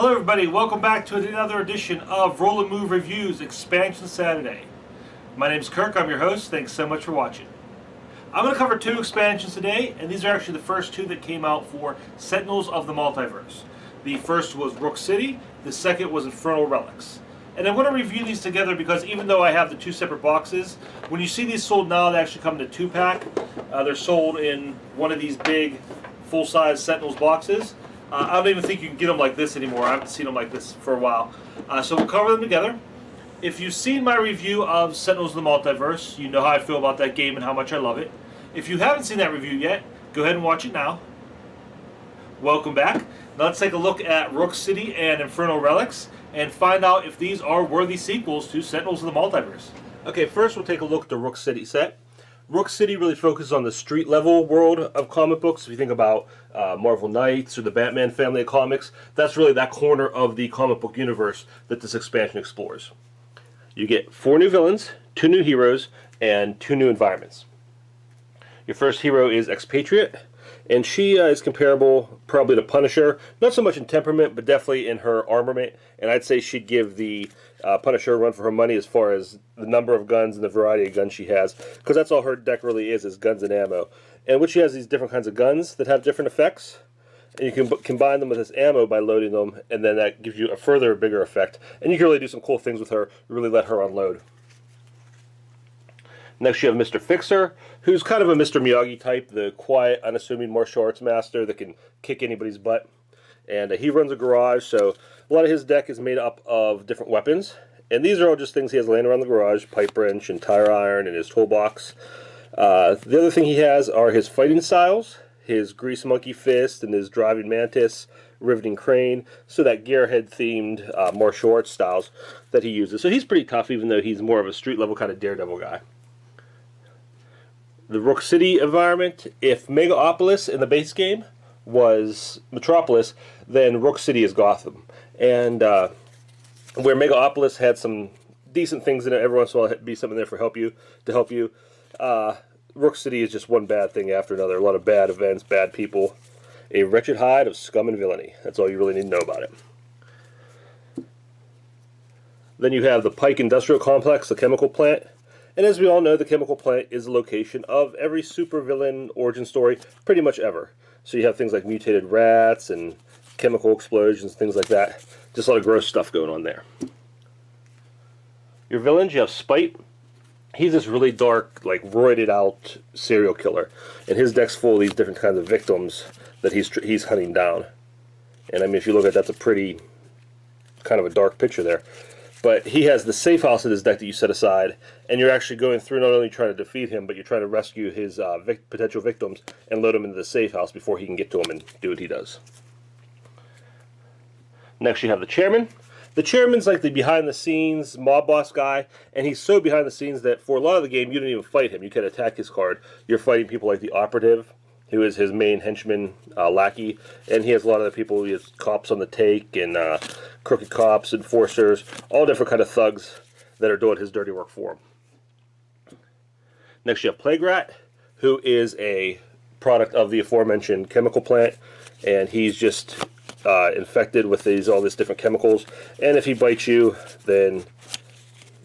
Hello everybody, welcome back to another edition of Roll and Move Reviews Expansion Saturday. My name is Kirk, I'm your host, thanks so much for watching. I'm going to cover two expansions today, and these are actually the first two that came out for Sentinels of the Multiverse. The first was Rook City, the second was Infernal Relics. And I'm going to review these together because even though I have the two separate boxes, when you see these sold now, they actually come in a 2-pack. They're sold in one of these big full-size Sentinels boxes. I don't even think you can get them like this anymore. I haven't seen them like this for a while. So we'll cover them together. If you've seen my review of Sentinels of the Multiverse, you know how I feel about that game and how much I love it. If you haven't seen that review yet, go ahead and watch it now. Welcome back. Now let's take a look at Rook City and Infernal Relics and find out if these are worthy sequels to Sentinels of the Multiverse. Okay, first we'll take a look at the Rook City set. Rook City really focuses on the street level world of comic books. If you think about Marvel Knights or the Batman family of comics, that's really that corner of the comic book universe that this expansion explores. You get 4 new villains, 2 new heroes, and 2 new environments. Your first hero is Expatriate, and she is comparable probably to Punisher, not so much in temperament, but definitely in her armament, and I'd say she'd give the Punisher a run for her money as far as the number of guns and the variety of guns she has, because that's all her deck really is guns and ammo. And what she has these different kinds of guns that have different effects, and you can combine them with this ammo by loading them, and then that gives you a further bigger effect, and you can really do some cool things with her, really let her unload. Next you have Mr. Fixer, who's kind of a Mr. Miyagi type, the quiet, unassuming martial arts master that can kick anybody's butt. And he runs a garage, so a lot of his deck is made up of different weapons. And these are all just things he has laying around the garage, pipe wrench and tire iron and his toolbox. The other thing he has are his fighting styles, his grease monkey fist and his driving mantis, riveting crane, so that gearhead themed martial arts styles that he uses. So he's pretty tough, even though he's more of a street level kind of daredevil guy. The Rook City environment, if Megaopolis in the base game was Metropolis, then Rook City is Gotham. And where Megaopolis had some decent things in it, every once in a while be something there to help you. Rook City is just one bad thing after another. A lot of bad events, bad people. A wretched hide of scum and villainy. That's all you really need to know about it. Then you have the Pike Industrial Complex, the chemical plant. And as we all know, the chemical plant is the location of every supervillain origin story pretty much ever. So you have things like mutated rats and chemical explosions, things like that. Just a lot of gross stuff going on there. Your villains, you have Spite. He's this really dark, like roided out serial killer. And his deck's full of these different kinds of victims that he's hunting down. And I mean, if you look at that, that's a pretty kind of a dark picture there. But he has the safe house in his deck that you set aside, and you're actually going through not only trying to defeat him, but you're trying to rescue his potential victims and load them into the safe house before he can get to them and do what he does. Next you have the Chairman. The Chairman's like the behind-the-scenes mob boss guy, and he's so behind-the-scenes that for a lot of the game you don't even fight him. You can attack his card. You're fighting people like the Operative, who is his main henchman, lackey, and he has a lot of the people. He has cops on the take, and crooked cops, enforcers, all different kind of thugs that are doing his dirty work for him. Next you have Plague Rat, who is a product of the aforementioned chemical plant, and he's just infected with all these different chemicals, and if he bites you, then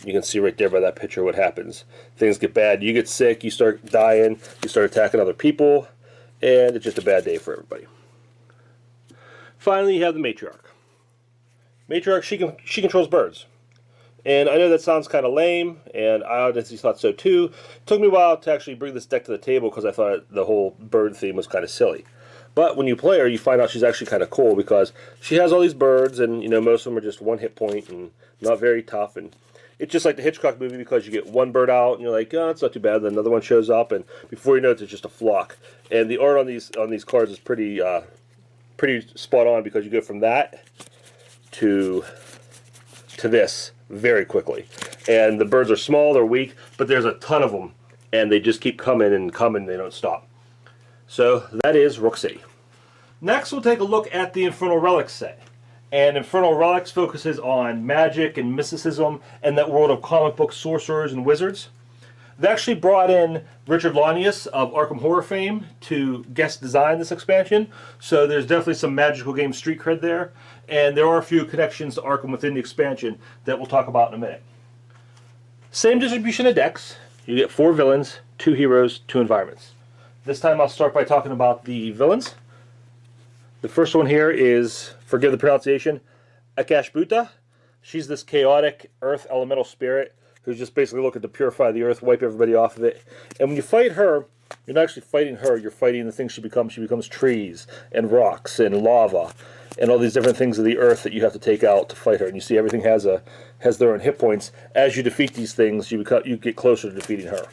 you can see right there by that picture what happens. Things get bad, you get sick, you start dying, you start attacking other people, and it's just a bad day for everybody. Finally, you have the Matriarch. Matriarch, she controls birds. And I know that sounds kind of lame, and I honestly thought so too. It took me a while to actually bring this deck to the table because I thought the whole bird theme was kind of silly. But when you play her, you find out she's actually kind of cool because she has all these birds, and you know most of them are just one hit point and not very tough. And it's just like the Hitchcock movie because you get one bird out and you're like, oh, it's not too bad. Then another one shows up, and before you know it, it's just a flock. And the art on these cards is pretty spot on because you go from that to this very quickly. And the birds are small, they're weak, but there's a ton of them, and they just keep coming and coming. They don't stop. So that is Rook City. Next, we'll take a look at the Infernal Relics set. And Infernal Relics focuses on magic and mysticism and that world of comic book sorcerers and wizards. They actually brought in Richard Launius of Arkham Horror fame to guest design this expansion, so there's definitely some magical game street cred there, and there are a few connections to Arkham within the expansion that we'll talk about in a minute. Same distribution of decks. You get 4 villains, 2 heroes, 2 environments. This time I'll start by talking about the villains. The first one here is, forgive the pronunciation, Akashbuta. She's this chaotic earth elemental spirit who's just basically looking to purify the earth, wipe everybody off of it. And when you fight her, you're not actually fighting her, you're fighting the things she becomes. She becomes trees and rocks and lava and all these different things of the earth that you have to take out to fight her. And you see everything has their own hit points. As you defeat these things, you get closer to defeating her.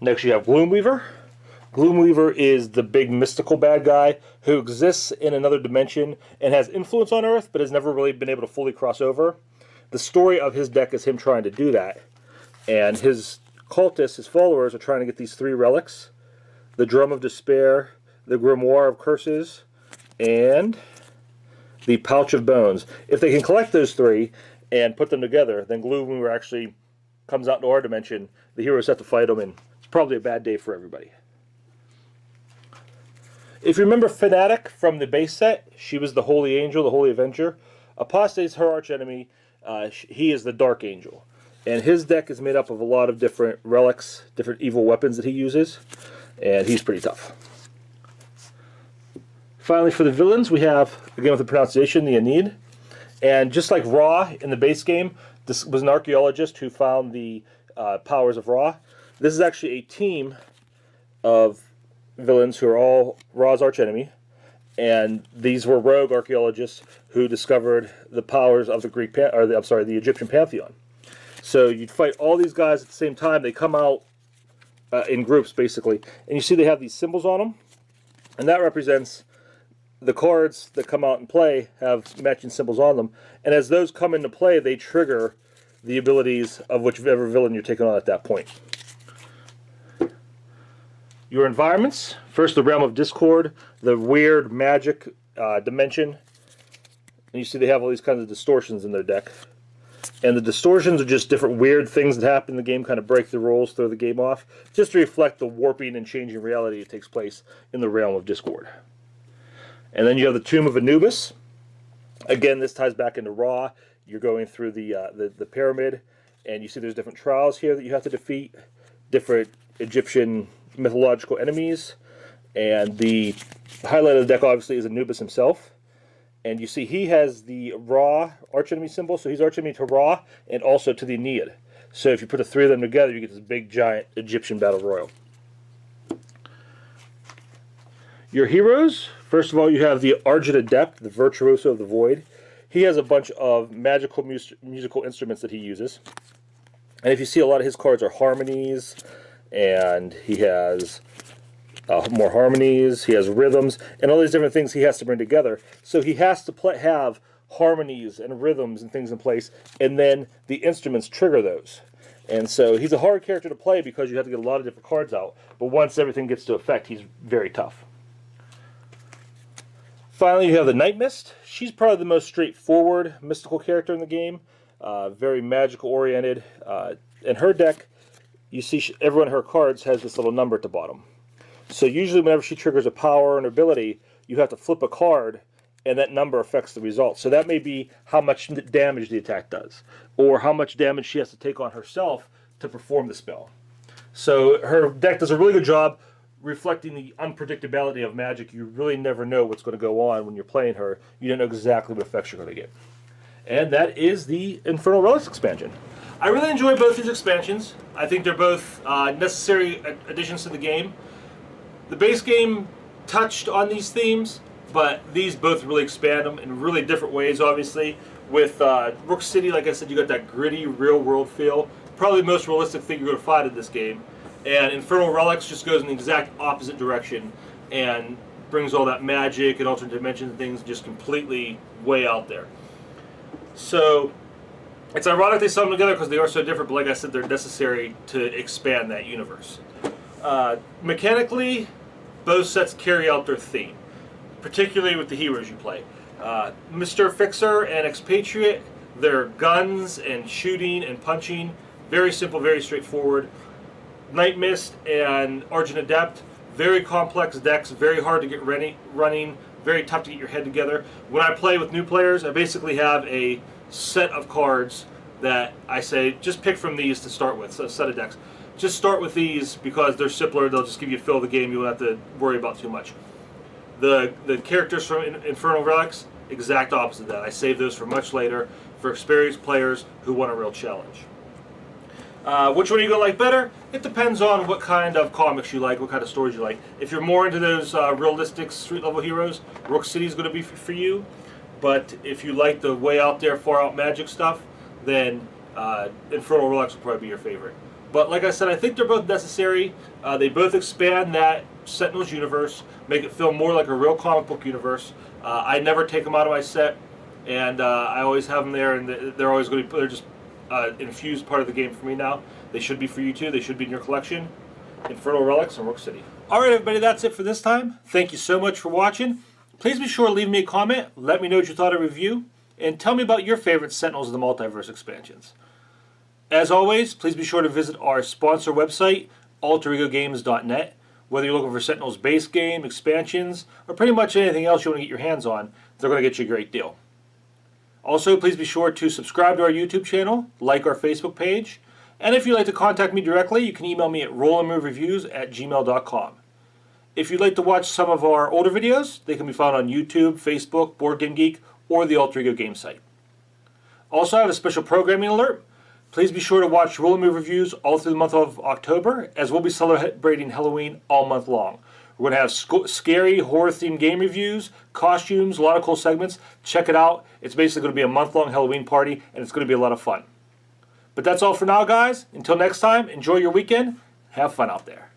Next you have Gloomweaver. Gloomweaver is the big mystical bad guy who exists in another dimension and has influence on Earth, but has never really been able to fully cross over. The story of his deck is him trying to do that. And his cultists, his followers, are trying to get these 3 relics. The Drum of Despair, the Grimoire of Curses, and the Pouch of Bones. If they can collect those 3 and put them together, then Gloomweaver actually comes out into our dimension. The heroes have to fight him, and it's probably a bad day for everybody. If you remember Fnatic from the base set, she was the Holy Angel, the Holy Avenger. Apostate is her archenemy. He is the Dark Angel. And his deck is made up of a lot of different relics, different evil weapons that he uses. And he's pretty tough. Finally, for the villains, we have, again with the pronunciation, the Aeneid. And just like Ra in the base game, this was an archaeologist who found the powers of Ra. This is actually a team of villains who are all Ra's archenemy, and these were rogue archaeologists who discovered the powers of the the Egyptian pantheon. So you'd fight all these guys at the same time. They come out in groups basically, and you see they have these symbols on them, and that represents the cards that come out and play have matching symbols on them, and as those come into play, they trigger the abilities of whichever villain you're taking on at that point. Your environments, first the Realm of Discord, the weird magic dimension. And you see they have all these kinds of distortions in their deck. And the distortions are just different weird things that happen in the game, kind of break the rules, throw the game off, just to reflect the warping and changing reality that takes place in the Realm of Discord. And then you have the Tomb of Anubis. Again, this ties back into Ra. You're going through the pyramid, and you see there's different trials here that you have to defeat, different Egyptian mythological enemies, and the highlight of the deck obviously is Anubis himself. And you see he has the Ra archenemy symbol, so he's archenemy to Ra and also to the Aeneid. So if you put the 3 of them together, you get this big giant Egyptian battle royal. Your heroes, first of all you have the Argent Adept, the Virtuoso of the Void. He has a bunch of magical musical instruments that he uses. And if you see, a lot of his cards are harmonies, and he has more harmonies, he has rhythms, and all these different things he has to bring together. So he has to have harmonies and rhythms and things in place, and then the instruments trigger those. And so he's a hard character to play because you have to get a lot of different cards out, but once everything gets to effect, he's very tough. Finally, you have the Night Mist. She's probably the most straightforward mystical character in the game, very magical oriented. In her deck, you see every one of her cards has this little number at the bottom. So usually whenever she triggers a power or an ability, you have to flip a card, and that number affects the result. So that may be how much damage the attack does, or how much damage she has to take on herself to perform the spell. So her deck does a really good job reflecting the unpredictability of Magic. You really never know what's going to go on when you're playing her. You don't know exactly what effects you're going to get. And that is the Infernal Relics expansion. I really enjoy both these expansions. I think they're both necessary additions to the game. The base game touched on these themes, but these both really expand them in really different ways, obviously. With Rook City, like I said, you got that gritty, real-world feel. Probably the most realistic thing you're going to find in this game. And Infernal Relics just goes in the exact opposite direction and brings all that magic and alternate dimensions and things just completely way out there. So it's ironic they sell them together because they are so different, but like I said, they're necessary to expand that universe. Mechanically, both sets carry out their theme, particularly with the heroes you play. Mr. Fixer and Expatriate, their guns and shooting and punching Very simple, very straightforward. Night Mist and Argent Adept, very complex decks, very hard to get running, very tough to get your head together. When I play with new players, I basically have a set of cards that I say, just pick from these to start with, so a set of decks. Just start with these because they're simpler, they'll just give you a feel of the game, you won't have to worry about too much. The characters from Infernal Relics, exact opposite of that. I save those for much later, for experienced players who want a real challenge. Which one are you going to like better? It depends on what kind of comics you like, what kind of stories you like. If you're more into those realistic street-level heroes, Rook City is going to be for you. But if you like the way out there, far-out magic stuff, then Infernal Relics will probably be your favorite. But like I said, I think they're both necessary. They both expand that Sentinels universe, make it feel more like a real comic book universe. I never take them out of my set, and I always have them there, and they're always going to be, they're just infused part of the game for me now. They should be for you too. They should be in your collection. Infernal Relics and Rook City. Alright everybody, that's it for this time. Thank you so much for watching. Please be sure to leave me a comment, let me know what you thought of the review, and tell me about your favorite Sentinels of the Multiverse expansions. As always, please be sure to visit our sponsor website, alteregogames.net. Whether you're looking for Sentinels base game, expansions, or pretty much anything else you want to get your hands on, they're going to get you a great deal. Also, please be sure to subscribe to our YouTube channel, like our Facebook page, and if you'd like to contact me directly, you can email me at rollandmovereviews@gmail.com. If you'd like to watch some of our older videos, they can be found on YouTube, Facebook, Board Game Geek, or the Alter Ego Game site. Also, I have a special programming alert. Please be sure to watch Roll and Move reviews all through the month of October, as we'll be celebrating Halloween all month long. We're going to have scary, horror-themed game reviews, costumes, a lot of cool segments. Check it out. It's basically going to be a month-long Halloween party, and it's going to be a lot of fun. But that's all for now, guys. Until next time, enjoy your weekend. Have fun out there.